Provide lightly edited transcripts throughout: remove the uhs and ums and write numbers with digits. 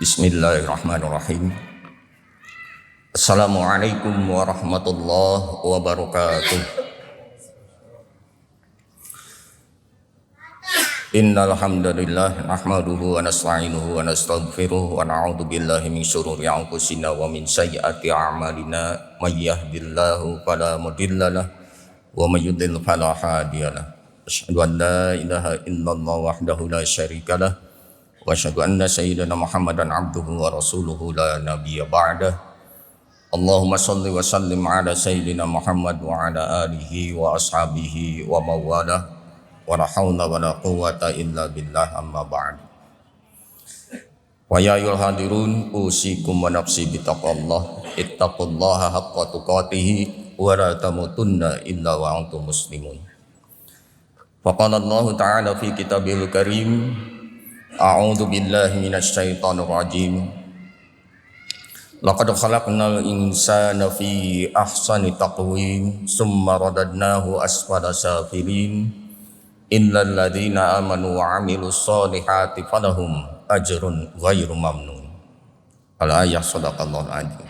Bismillahirrahmanirrahim. Assalamualaikum warahmatullahi wabarakatuh. Innal hamdalillah nahmaduhu wa nasta'inuhu wa nastaghfiruh wa na'udzu billahi min syururi anfusina wa min sayyiati a'malina may yahdihillahu fala mudhillalah wa may yudhlil fala hadiyalah. Asyhadu an la ilaha illallah wahdahu la syarikalah wa asyhadu anna sayyidana Muhammadan abduhu wa rasuluhu la nabiyya ba'dah. Allahumma shalli wa sallim ala sayyidina Muhammad wa ala alihi wa ashabihi wa mawalah wa la hawla wa la quwwata illa billah amma ba'd. Wa ya ayyuhal hadirun usikum wa nafsi bitaqwallah ittaqullaha haqqa tuqatih wa la tamutunna illa wa antum muslimun. Faqala Allah ta'ala fi kitabihil karim, a'udzu billahi minasy syaithanir rajim. Laqad khalaqnal insana fi ahsani taqwim summa radadnahu asfala safilin illal ladzina amanu wa 'amilus solihati falahum ajrun ghairu mamnun. Al-ayah sadaqallahul adzim.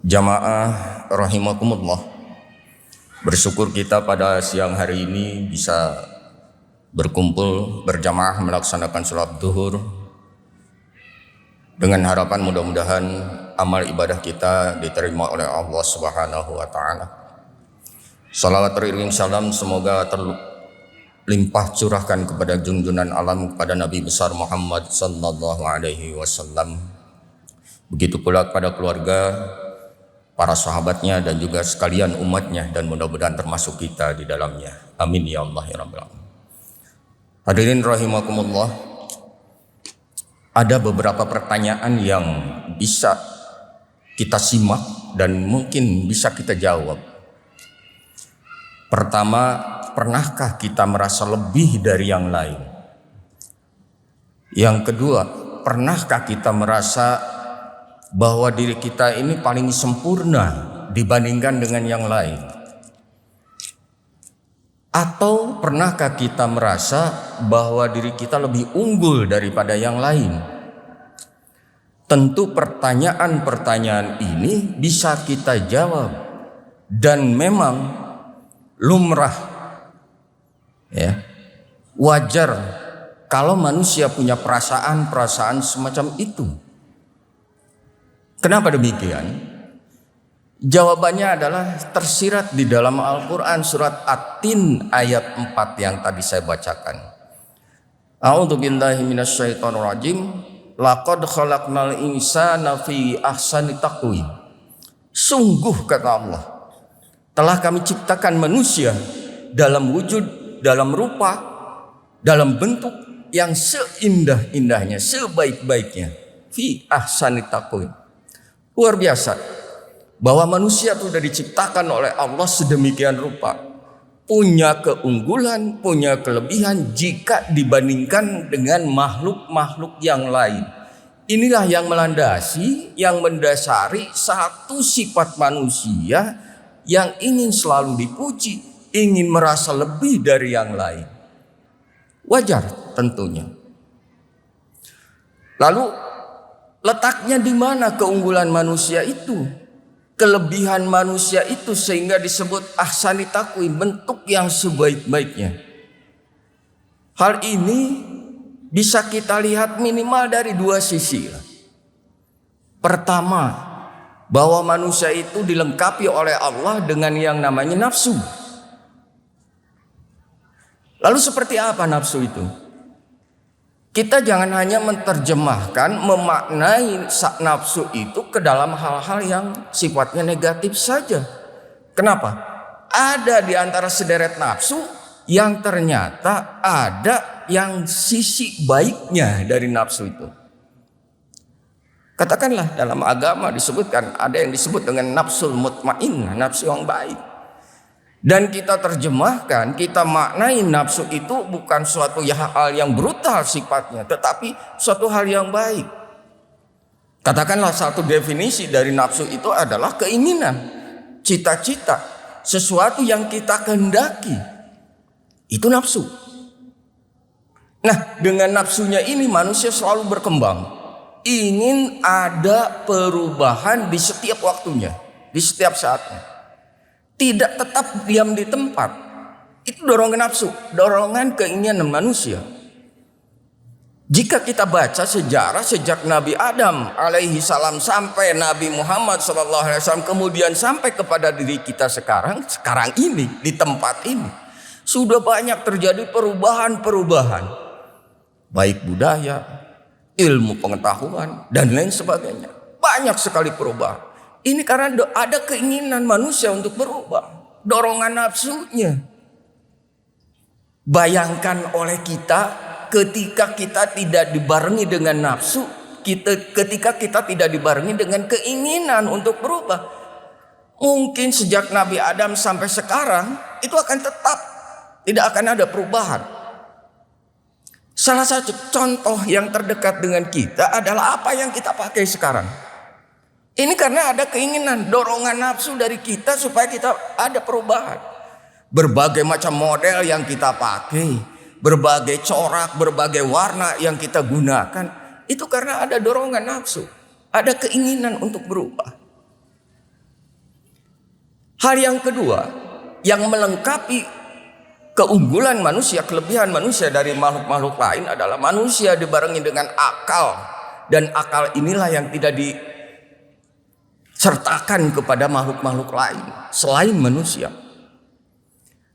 Jamaah rahimakumullah, bersyukur kita pada siang hari ini bisa berkumpul berjamaah melaksanakan sholat zuhur dengan harapan mudah-mudahan amal ibadah kita diterima oleh Allah Subhanahu wa taala. Salawat teriring salam semoga terlimpah curahkan kepada junjungan alam, kepada Nabi besar Muhammad sallallahu alaihi wasallam. Begitu pula kepada keluarga, para sahabatnya dan juga sekalian umatnya, dan mudah-mudahan termasuk kita di dalamnya. Amin ya Allah ya rabbal alamin. Hadirin rahimakumullah, ada beberapa pertanyaan yang bisa kita simak dan mungkin bisa kita jawab. Pertama, pernahkah kita merasa lebih dari yang lain? Yang kedua, pernahkah kita merasa bahwa diri kita ini paling sempurna dibandingkan dengan yang lain? Atau pernahkah kita merasa bahwa diri kita lebih unggul daripada yang lain? Tentu pertanyaan-pertanyaan ini bisa kita jawab, dan memang lumrah, ya, wajar kalau manusia punya perasaan-perasaan semacam itu. Kenapa demikian? Jawabannya adalah tersirat di dalam Al-Quran surat At-Tin ayat 4 yang tadi saya bacakan. A'udzu billahi minasy syaithanir rajim. Laqad khalaqnal insana fi ahsani taqwim. Sungguh kata Allah, telah kami ciptakan manusia dalam wujud, dalam rupa, dalam bentuk yang seindah-indahnya, sebaik-baiknya. Fi ahsani taqwim. Luar biasa bahwa manusia itu sudah diciptakan oleh Allah sedemikian rupa, punya keunggulan, punya kelebihan jika dibandingkan dengan makhluk-makhluk yang lain. Inilah yang melandasi, yang mendasari satu sifat manusia yang ingin selalu dipuji, ingin merasa lebih dari yang lain. Wajar tentunya. Lalu letaknya di mana keunggulan manusia itu? Kelebihan manusia itu sehingga disebut ahsani taqwim, bentuk yang sebaik-baiknya. Hal ini bisa kita lihat minimal dari dua sisi. Pertama, bahwa manusia itu dilengkapi oleh Allah dengan yang namanya nafsu. Lalu seperti apa nafsu itu? Kita jangan hanya menerjemahkan, memaknai nafsu itu ke dalam hal-hal yang sifatnya negatif saja. Kenapa? Ada di antara sederet nafsu yang ternyata ada yang sisi baiknya dari nafsu itu. Katakanlah dalam agama disebutkan ada yang disebut dengan nafsul mutmainnah, nafsu yang baik. Dan kita terjemahkan, kita maknai nafsu itu bukan suatu hal yang brutal sifatnya, tetapi suatu hal yang baik. Katakanlah satu definisi dari nafsu itu adalah keinginan, cita-cita, sesuatu yang kita kehendaki. Itu nafsu. Nah, dengan nafsunya ini manusia selalu berkembang, ingin ada perubahan di setiap waktunya, di setiap saatnya, tidak tetap diam di tempat. Itu dorongan nafsu, dorongan keinginan manusia. Jika kita baca sejarah sejak Nabi Adam alaihi salam sampai Nabi Muhammad sallallahu alaihi wasallam, kemudian sampai kepada diri kita sekarang ini, di tempat ini, sudah banyak terjadi perubahan-perubahan, baik budaya, ilmu pengetahuan, dan lain sebagainya. Banyak sekali perubahan. Ini karena ada keinginan manusia untuk berubah, dorongan nafsunya. Bayangkan oleh kita ketika kita tidak dibarengi dengan nafsu, ketika kita tidak dibarengi dengan keinginan untuk berubah. Mungkin sejak Nabi Adam sampai sekarang itu akan tetap tidak akan ada perubahan. Salah satu contoh yang terdekat dengan kita adalah apa yang kita pakai sekarang. Ini karena ada keinginan, dorongan nafsu dari kita supaya kita ada perubahan. Berbagai macam model yang kita pakai, berbagai corak, berbagai warna yang kita gunakan, itu karena ada dorongan nafsu, ada keinginan untuk berubah. Hal yang kedua yang melengkapi keunggulan manusia, kelebihan manusia dari makhluk-makhluk lain adalah manusia dibarengi dengan akal, dan akal inilah yang tidak disertakan kepada makhluk-makhluk lain selain manusia.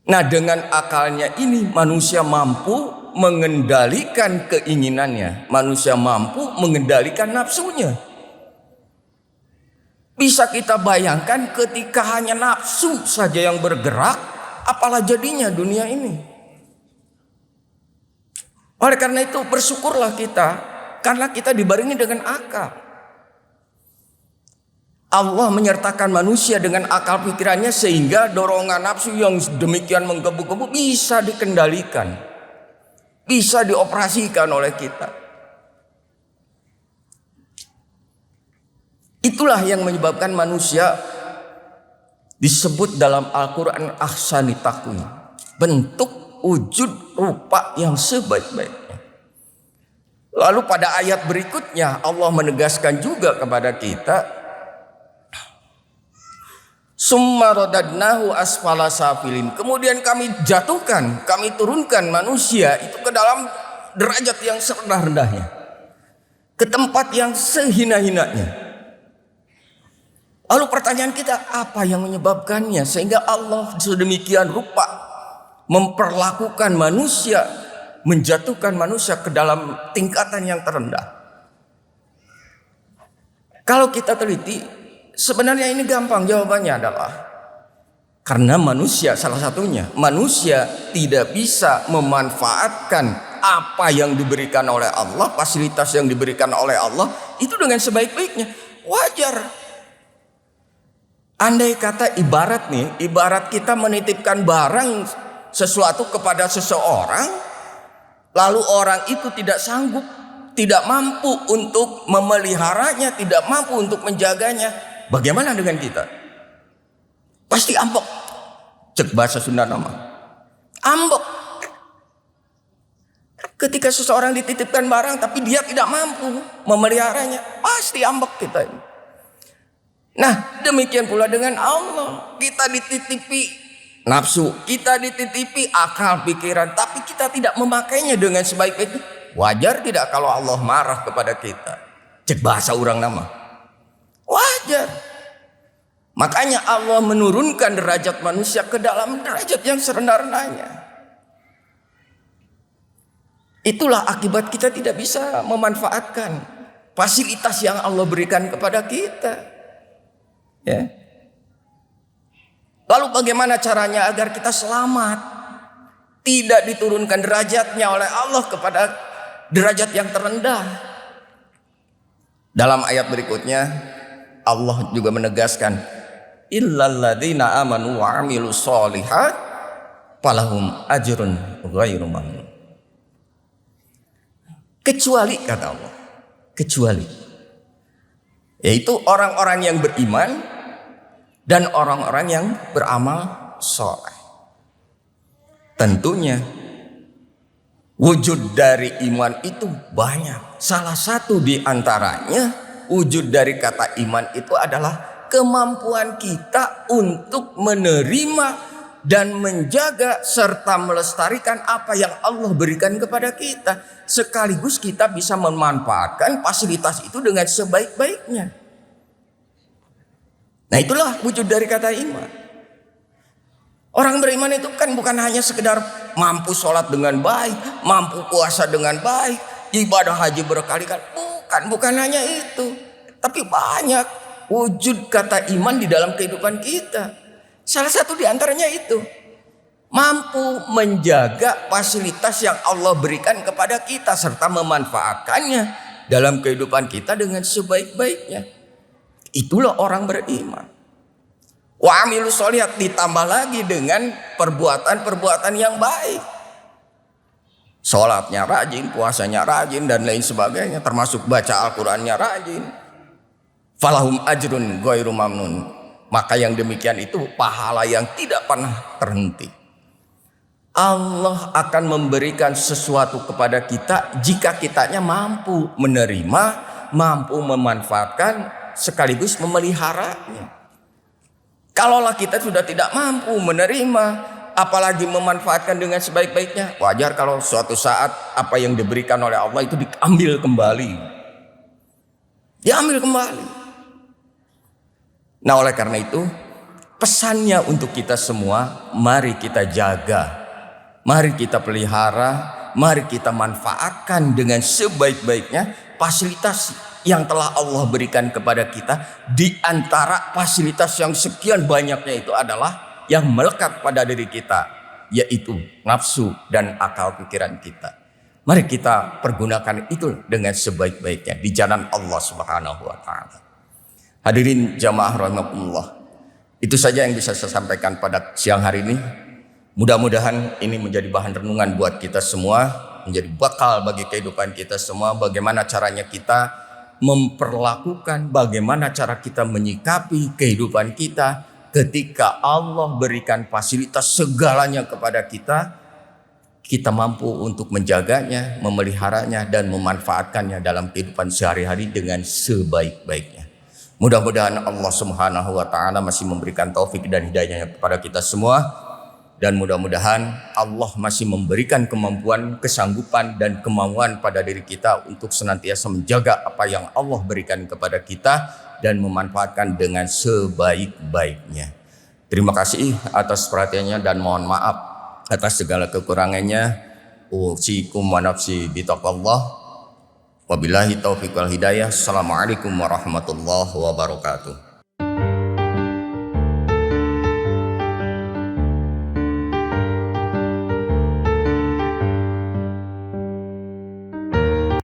Nah, dengan akalnya ini manusia mampu mengendalikan keinginannya, manusia mampu mengendalikan nafsunya. Bisa kita bayangkan ketika hanya nafsu saja yang bergerak, apalah jadinya dunia ini. Oleh karena itu bersyukurlah kita, karena kita dibarengi dengan akal. Allah menyertakan manusia dengan akal pikirannya sehingga dorongan nafsu yang demikian menggebu-gebu bisa dikendalikan, bisa dioperasikan oleh kita. Itulah yang menyebabkan manusia disebut dalam Al-Quran ahsani taqwim, bentuk, wujud, rupa yang sebaik-baiknya. Lalu pada ayat berikutnya Allah menegaskan juga kepada kita, summa radadnahu asfala safilin. Kemudian kami jatuhkan, kami turunkan manusia itu ke dalam derajat yang serendah-rendahnya, ke tempat yang sehina-hinanya. Lalu pertanyaan kita, apa yang menyebabkannya sehingga Allah sedemikian rupa memperlakukan manusia, menjatuhkan manusia ke dalam tingkatan yang terendah? Kalau kita teliti, sebenarnya ini gampang, jawabannya adalah karena manusia, salah satunya manusia tidak bisa memanfaatkan apa yang diberikan oleh Allah, fasilitas yang diberikan oleh Allah itu dengan sebaik-baiknya. Wajar. Andai kata ibarat kita menitipkan barang sesuatu kepada seseorang, lalu orang itu tidak sanggup, tidak mampu untuk memeliharanya, tidak mampu untuk menjaganya, bagaimana dengan kita? Pasti ambok. Cek bahasa Sunda nama. Ambok. Ketika seseorang dititipkan barang tapi dia tidak mampu memeliharanya, pasti ambok kita ini. Nah, demikian pula dengan Allah. Kita dititipi nafsu, kita dititipi akal pikiran, tapi kita tidak memakainya dengan sebaik-baiknya. Wajar tidak kalau Allah marah kepada kita? Cek bahasa orang nama. Wajar. Makanya Allah menurunkan derajat manusia ke dalam derajat yang serendah-rendahnya. Itulah akibat kita tidak bisa memanfaatkan fasilitas yang Allah berikan kepada kita. Ya. Lalu bagaimana caranya agar kita selamat? Tidak diturunkan derajatnya oleh Allah kepada derajat yang terendah. Dalam ayat berikutnya Allah juga menegaskan, illal ladzina amanu wa amilus sholihat falahum ajrun ghairu mamnun. Kecuali, kata Allah, kecuali, yaitu orang-orang yang beriman dan orang-orang yang beramal soleh. Tentunya Wujud dari iman itu banyak. Salah satu di antaranya wujud dari kata iman itu adalah kemampuan kita untuk menerima dan menjaga serta melestarikan apa yang Allah berikan kepada kita. Sekaligus kita bisa memanfaatkan fasilitas itu dengan sebaik-baiknya. Nah, itulah wujud dari kata iman. Orang beriman itu kan bukan hanya sekedar mampu sholat dengan baik, mampu puasa dengan baik, ibadah haji berkali-kali. Bukan hanya itu. Tapi banyak wujud kata iman di dalam kehidupan kita. Salah satu di antaranya itu. Mampu menjaga fasilitas yang Allah berikan kepada kita serta memanfaatkannya dalam kehidupan kita dengan sebaik-baiknya. Itulah orang beriman. Wa amilus sholihat, ditambah lagi dengan perbuatan-perbuatan yang baik. Sholatnya rajin, puasanya rajin dan lain sebagainya, termasuk baca Al-Qur'annya rajin. Falahum ajrun ghairu mamnun. Maka yang demikian itu pahala yang tidak pernah terhenti. Allah akan memberikan sesuatu kepada kita jika kitanya mampu menerima, mampu memanfaatkan sekaligus memeliharanya. Kalaulah kita sudah tidak mampu menerima, apalagi memanfaatkan dengan sebaik-baiknya, wajar kalau suatu saat apa yang diberikan oleh Allah itu diambil kembali. Diambil kembali. Nah, oleh karena itu, pesannya untuk kita semua, mari kita jaga, mari kita pelihara, mari kita manfaatkan dengan sebaik-baiknya fasilitas yang telah Allah berikan kepada kita. Di antara fasilitas yang sekian banyaknya itu adalah yang melekat pada diri kita, yaitu nafsu dan akal pikiran kita. Mari kita pergunakan itu dengan sebaik-baiknya di jalan Allah Subhanahu wa taala. Hadirin jamaah rahimakumullah. Itu saja yang bisa saya sampaikan pada siang hari ini. Mudah-mudahan ini menjadi bahan renungan buat kita semua, menjadi bekal bagi kehidupan kita semua, bagaimana caranya kita memperlakukan, bagaimana cara kita menyikapi kehidupan kita ketika Allah berikan fasilitas segalanya kepada kita. Kita mampu untuk menjaganya, memeliharanya dan memanfaatkannya dalam kehidupan sehari-hari dengan sebaik-baiknya. Mudah-mudahan Allah Subhanahu wa taala masih memberikan taufik dan hidayahnya kepada kita semua. Dan mudah-mudahan Allah masih memberikan kemampuan, kesanggupan dan kemauan pada diri kita untuk senantiasa menjaga apa yang Allah berikan kepada kita dan memanfaatkan dengan sebaik-baiknya. Terima kasih atas perhatiannya dan mohon maaf atas segala kekurangannya. Usikum wa nafsi bitaqwallah. Wabillahi taufiq wal hidayah. Assalamualaikum warahmatullahi wabarakatuh.